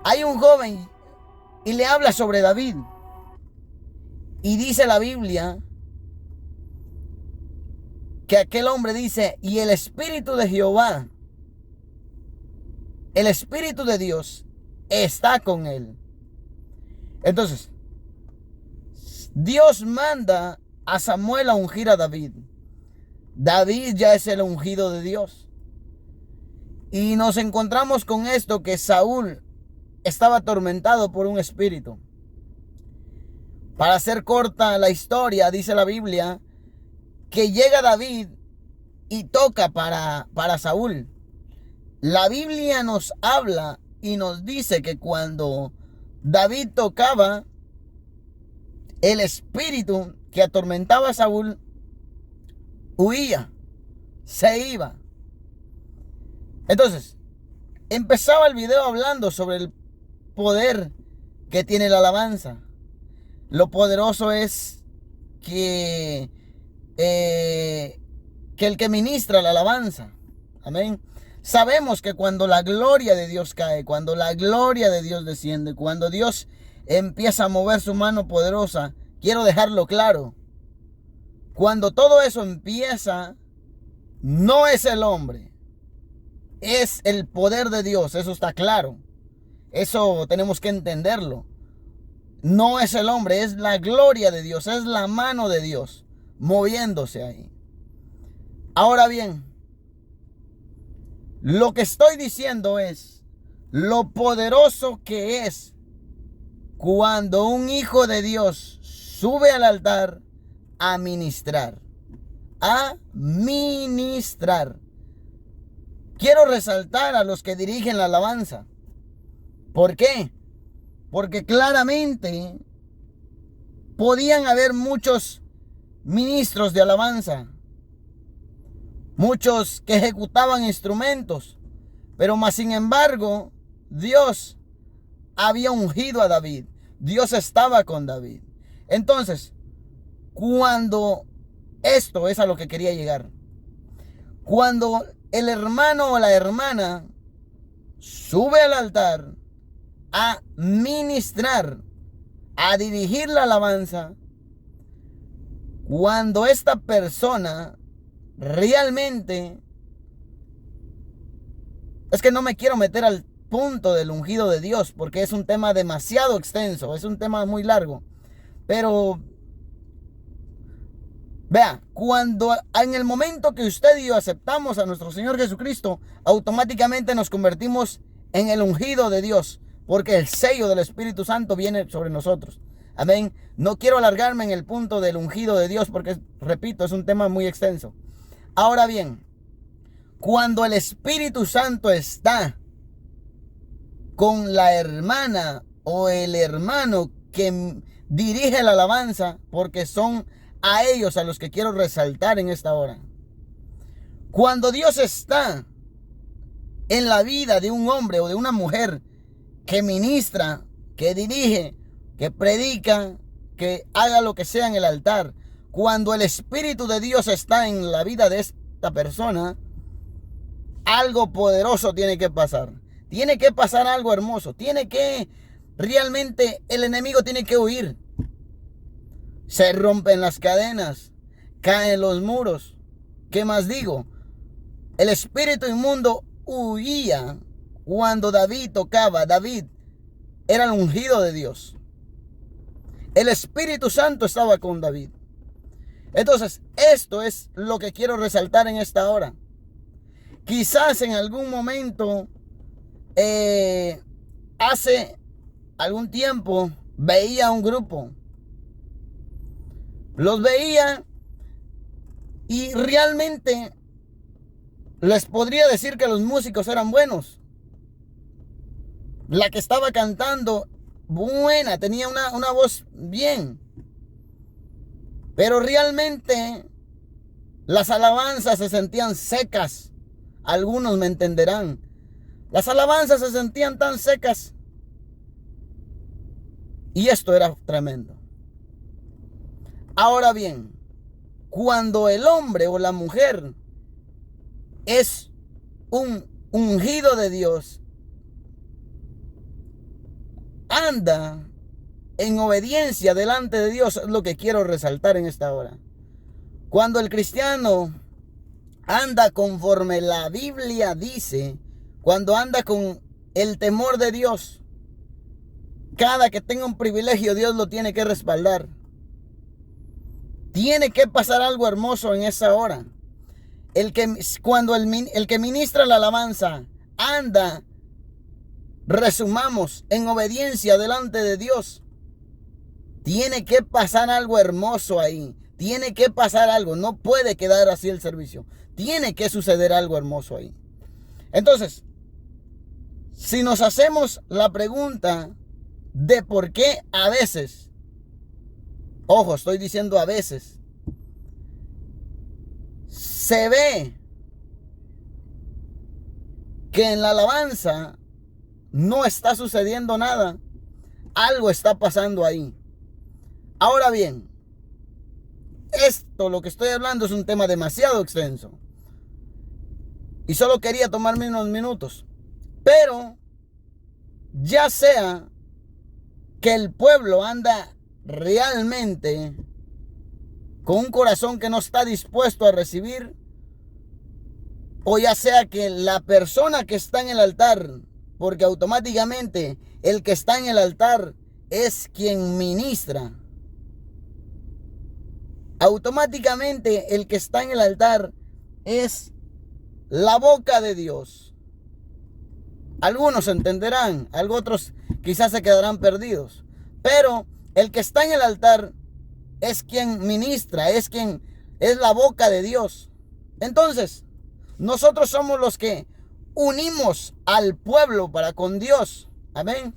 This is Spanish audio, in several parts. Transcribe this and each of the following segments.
hay un joven y le habla sobre David. Y dice la Biblia que aquel hombre dice, y el Espíritu de Jehová, el Espíritu de Dios está con él. Entonces, Dios manda a Samuel a ungir a David. David ya es el ungido de Dios. Y nos encontramos con esto, que Saúl estaba atormentado por un espíritu. Para hacer corta la historia, dice la Biblia que llega David y toca para Saúl. La Biblia nos habla y nos dice que cuando David tocaba, el espíritu que atormentaba a Saúl huía, se iba. Entonces, empezaba el video hablando sobre el poder que tiene la alabanza. Lo poderoso es que el que ministra la alabanza. Amén. Sabemos que cuando la gloria de Dios cae, cuando la gloria de Dios desciende, cuando Dios empieza a mover su mano poderosa, quiero dejarlo claro. Cuando todo eso empieza, no es el hombre, es el poder de Dios. Eso está claro. Eso tenemos que entenderlo. No es el hombre, es la gloria de Dios, es la mano de Dios moviéndose ahí. Ahora bien, lo que estoy diciendo es lo poderoso que es cuando un hijo de Dios sube al altar a ministrar. A ministrar. Quiero resaltar a los que dirigen la alabanza. ¿Por qué? Porque claramente podían haber muchos ministros de alabanza, muchos que ejecutaban instrumentos, pero más sin embargo, Dios había ungido a David. Dios estaba con David. Entonces, cuando esto es a lo que quería llegar, cuando el hermano o la hermana sube al altar a ministrar, a dirigir la alabanza, cuando esta persona realmente, es que no me quiero meter al punto del ungido de Dios porque es un tema demasiado extenso, es un tema muy largo, pero vea, cuando en el momento que usted y yo aceptamos a nuestro Señor Jesucristo, automáticamente nos convertimos en el ungido de Dios, porque el sello del Espíritu Santo viene sobre nosotros. Amén. No quiero alargarme en el punto del ungido de Dios porque, repito, es un tema muy extenso. Ahora bien, cuando el Espíritu Santo está con la hermana o el hermano que dirige la alabanza, porque son a ellos a los que quiero resaltar en esta hora. Cuando Dios está en la vida de un hombre o de una mujer que ministra, que dirige, que predica, que haga lo que sea en el altar, cuando el Espíritu de Dios está en la vida de esta persona, algo poderoso tiene que pasar. Tiene que pasar algo hermoso. Realmente el enemigo tiene que huir. Se rompen las cadenas, caen los muros. ¿Qué más digo? El espíritu inmundo huía cuando David tocaba. David era el ungido de Dios. El Espíritu Santo estaba con David. Entonces, esto es lo que quiero resaltar en esta hora. Quizás en algún momento, hace algún tiempo, veía un grupo. Los veía y realmente les podría decir que los músicos eran buenos. La que estaba cantando, buena, tenía una voz bien. Pero realmente las alabanzas se sentían secas. Algunos me entenderán. Las alabanzas se sentían tan secas. Y esto era tremendo. Ahora bien, cuando el hombre o la mujer es un ungido de Dios, anda en obediencia delante de Dios, es lo que quiero resaltar en esta hora. Cuando el cristiano anda conforme la Biblia dice, cuando anda con el temor de Dios, cada que tenga un privilegio, Dios lo tiene que respaldar. Tiene que pasar algo hermoso en esa hora. Cuando el que ministra la alabanza anda, resumamos, en obediencia delante de Dios, tiene que pasar algo hermoso ahí. Tiene que pasar algo. No puede quedar así el servicio. Tiene que suceder algo hermoso ahí. Entonces, si nos hacemos la pregunta de por qué a veces, ojo, estoy diciendo a veces, se ve que en la alabanza no está sucediendo nada, algo está pasando ahí. Ahora bien, lo que estoy hablando es un tema demasiado extenso y solo quería tomarme unos minutos, pero ya sea que el pueblo anda realmente con un corazón que no está dispuesto a recibir, o ya sea que la persona que está en el altar, porque automáticamente el que está en el altar es quien ministra. Automáticamente el que está en el altar es la boca de Dios. Algunos entenderán, otros quizás se quedarán perdidos. Pero el que está en el altar es quien ministra, es la boca de Dios. Entonces, nosotros somos los que unimos al pueblo para con Dios. Amén.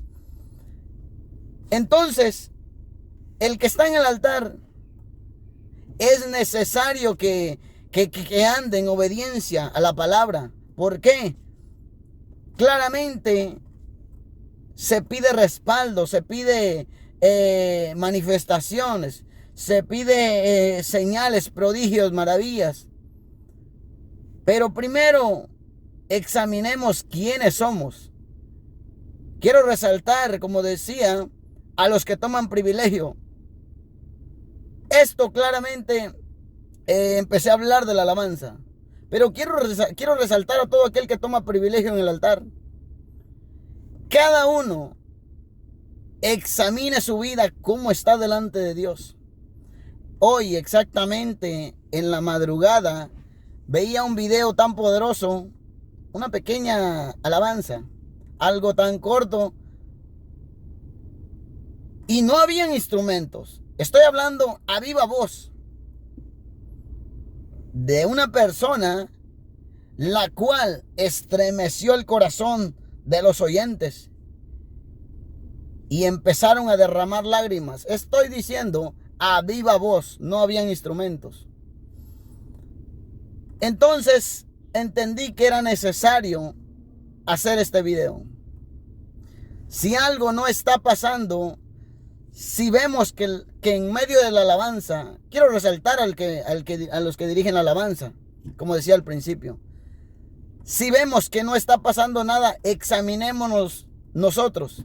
Entonces, el que está en el altar es necesario que ande en obediencia a la palabra. ¿Por qué? Claramente se pide respaldo, se pide manifestaciones, se pide señales, prodigios, maravillas. Pero primero examinemos quiénes somos. Quiero resaltar, como decía, a los que toman privilegio. Esto claramente empecé a hablar de la alabanza, pero quiero resaltar a todo aquel que toma privilegio en el altar. Cada uno examine su vida cómo está delante de Dios. Hoy exactamente en la madrugada veía un video tan poderoso, una pequeña alabanza, algo tan corto, y no habían instrumentos. Estoy hablando a viva voz de una persona la cual estremeció el corazón de los oyentes y empezaron a derramar lágrimas. Estoy diciendo a viva voz, no habían instrumentos. Entonces entendí que era necesario hacer este video. Si algo no está pasando, si vemos que en medio de la alabanza, quiero resaltar a los que dirigen la alabanza, como decía al principio. Si vemos que no está pasando nada, examinémonos nosotros.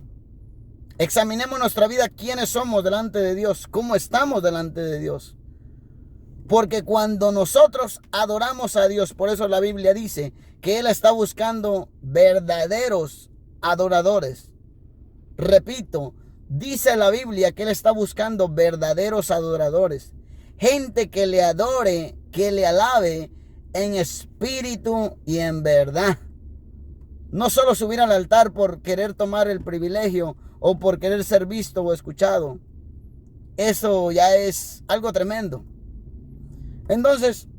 Examinemos nuestra vida, quiénes somos delante de Dios, cómo estamos delante de Dios. Porque cuando nosotros adoramos a Dios, por eso la Biblia dice que Él está buscando verdaderos adoradores. Repito, dice la Biblia que Él está buscando verdaderos adoradores. Gente que le adore, que le alabe en espíritu y en verdad. No solo subir al altar por querer tomar el privilegio o por querer ser visto o escuchado. Eso ya es algo tremendo. Entonces,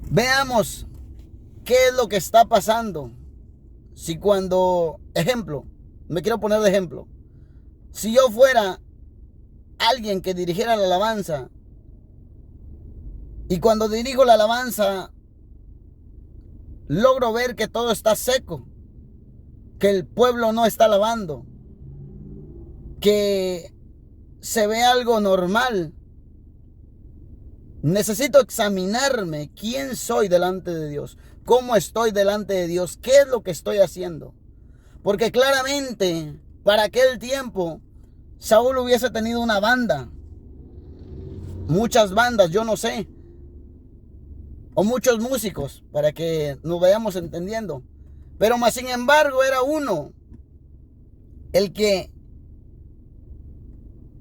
veamos qué es lo que está pasando. Si cuando, ejemplo, me quiero poner de ejemplo. Si yo fuera alguien que dirigiera la alabanza y cuando dirijo la alabanza logro ver que todo está seco, que el pueblo no está alabando, que se ve algo normal, necesito examinarme quién soy delante de Dios, cómo estoy delante de Dios, qué es lo que estoy haciendo. Porque claramente Para aquel tiempo, Saúl hubiese tenido una banda, muchas bandas, yo no sé, o muchos músicos, para que nos vayamos entendiendo. Pero más sin embargo era uno el que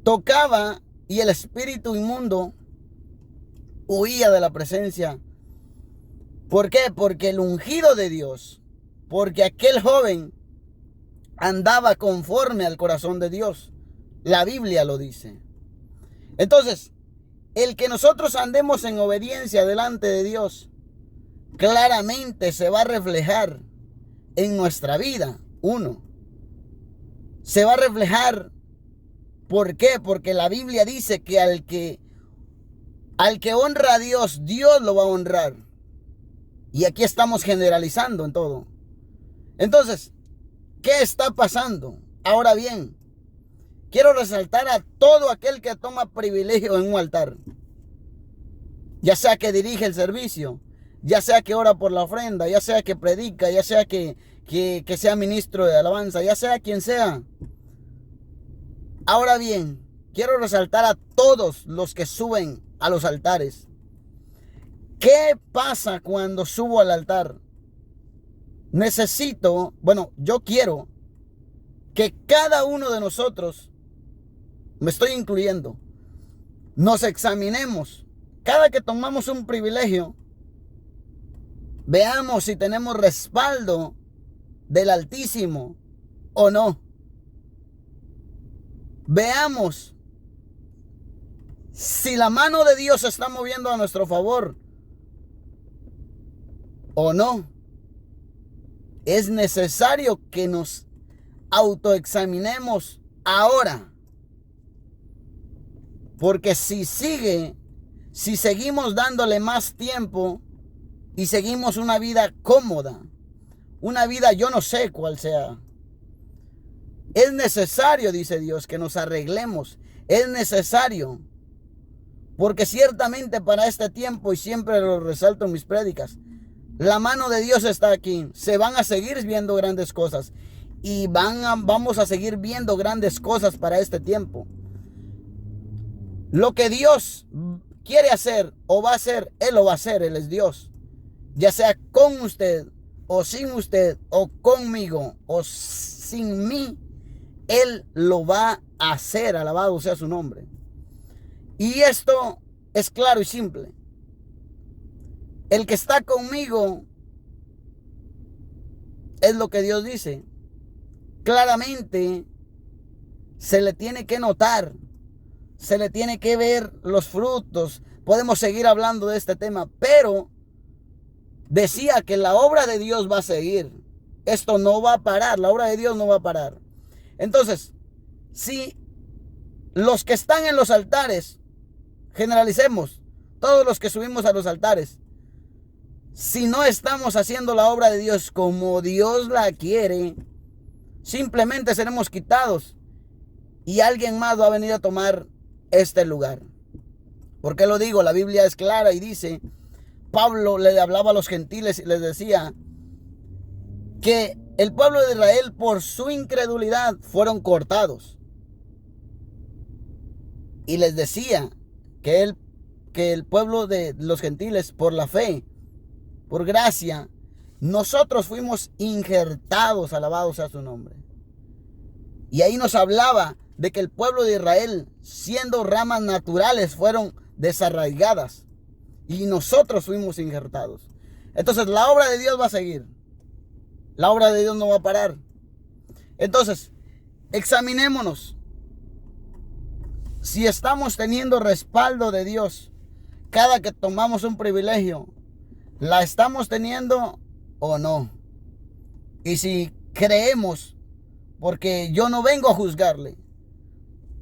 tocaba y el espíritu inmundo huía de la presencia. ¿Por qué? Porque el ungido de Dios, porque aquel joven andaba conforme al corazón de Dios. La Biblia lo dice. Entonces, el que nosotros andemos en obediencia delante de Dios, claramente se va a reflejar en nuestra vida. Uno, se va a reflejar. ¿Por qué? Porque la Biblia dice que al que honra a Dios, Dios lo va a honrar. Y aquí estamos generalizando en todo. Entonces, ¿qué está pasando? Ahora bien, quiero resaltar a todo aquel que toma privilegio en un altar. Ya sea que dirige el servicio, ya sea que ora por la ofrenda, ya sea que predica, ya sea que sea ministro de alabanza, ya sea quien sea. Ahora bien, quiero resaltar a todos los que suben a los altares. ¿Qué pasa cuando subo al altar? Yo quiero que cada uno de nosotros, me estoy incluyendo, nos examinemos. Cada que tomamos un privilegio, veamos si tenemos respaldo del Altísimo o no. Veamos si la mano de Dios se está moviendo a nuestro favor o no. Es necesario que nos autoexaminemos ahora. Porque si seguimos dándole más tiempo y seguimos una vida cómoda, una vida yo no sé cuál sea, es necesario, dice Dios, que nos arreglemos. Es necesario. Porque ciertamente para este tiempo, y siempre lo resalto en mis prédicas, la mano de Dios está aquí. Se van a seguir viendo grandes cosas. Y vamos a seguir viendo grandes cosas para este tiempo. Lo que Dios quiere hacer o va a hacer, Él lo va a hacer. Él es Dios. Ya sea con usted o sin usted o conmigo o sin mí, Él lo va a hacer. Alabado sea su nombre. Y esto es claro y simple. El que está conmigo es lo que Dios dice. Claramente se le tiene que notar, se le tiene que ver los frutos. Podemos seguir hablando de este tema, pero decía que la obra de Dios va a seguir. Esto no va a parar, la obra de Dios no va a parar. Entonces, si los que están en los altares, generalicemos, todos los que subimos a los altares, si no estamos haciendo la obra de Dios como Dios la quiere, simplemente seremos quitados y alguien más va a venir a tomar este lugar. ¿Por qué lo digo? La Biblia es clara y dice, Pablo le hablaba a los gentiles y les decía que el pueblo de Israel por su incredulidad fueron cortados. Y les decía que el pueblo de los gentiles por la fe, por gracia, nosotros fuimos injertados, alabado sea su nombre. Y ahí nos hablaba de que el pueblo de Israel, siendo ramas naturales, fueron desarraigadas. Y nosotros fuimos injertados. Entonces la obra de Dios va a seguir. La obra de Dios no va a parar. Entonces, examinémonos. Si estamos teniendo respaldo de Dios, cada que tomamos un privilegio, ¿la estamos teniendo o no? Y si creemos, porque yo no vengo a juzgarle,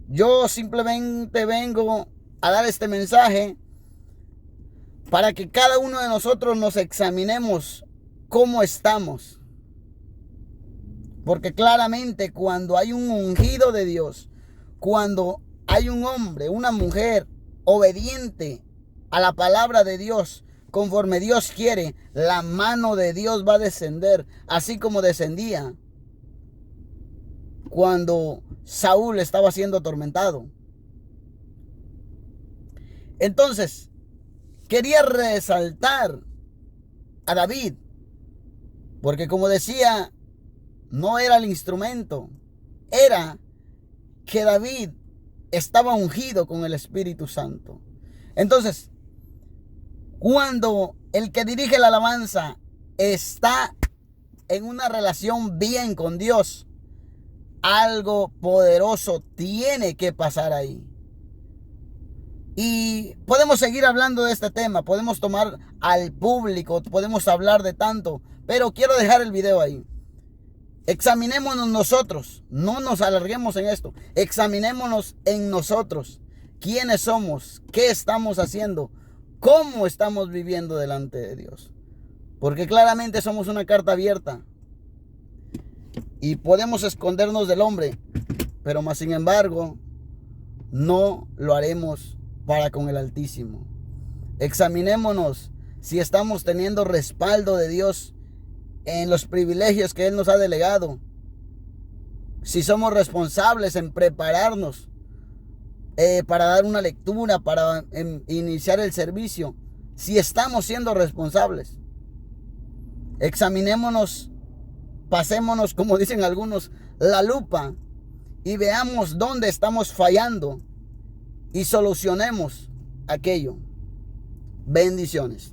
yo simplemente vengo a dar este mensaje para que cada uno de nosotros nos examinemos cómo estamos. Porque claramente cuando hay un ungido de Dios, cuando hay un hombre, una mujer obediente a la palabra de Dios, conforme Dios quiere, la mano de Dios va a descender, así como descendía cuando Saúl estaba siendo atormentado. Entonces, quería resaltar a David, porque como decía, no era el instrumento, era que David estaba ungido con el Espíritu Santo. Entonces, cuando el que dirige la alabanza está en una relación bien con Dios, algo poderoso tiene que pasar ahí. Y podemos seguir hablando de este tema, podemos tomar al público, podemos hablar de tanto, pero quiero dejar el video ahí. Examinémonos nosotros, no nos alarguemos en esto, examinémonos en nosotros. ¿Quiénes somos? ¿Qué estamos haciendo? ¿Cómo estamos viviendo delante de Dios? Porque claramente somos una carta abierta y podemos escondernos del hombre, pero más sin embargo no lo haremos para con el Altísimo. Examinémonos si estamos teniendo respaldo de Dios en los privilegios que Él nos ha delegado, si somos responsables en prepararnos para dar una lectura, para iniciar el servicio, si estamos siendo responsables. Examinémonos, pasémonos, como dicen algunos, la lupa y veamos dónde estamos fallando y solucionemos aquello. Bendiciones.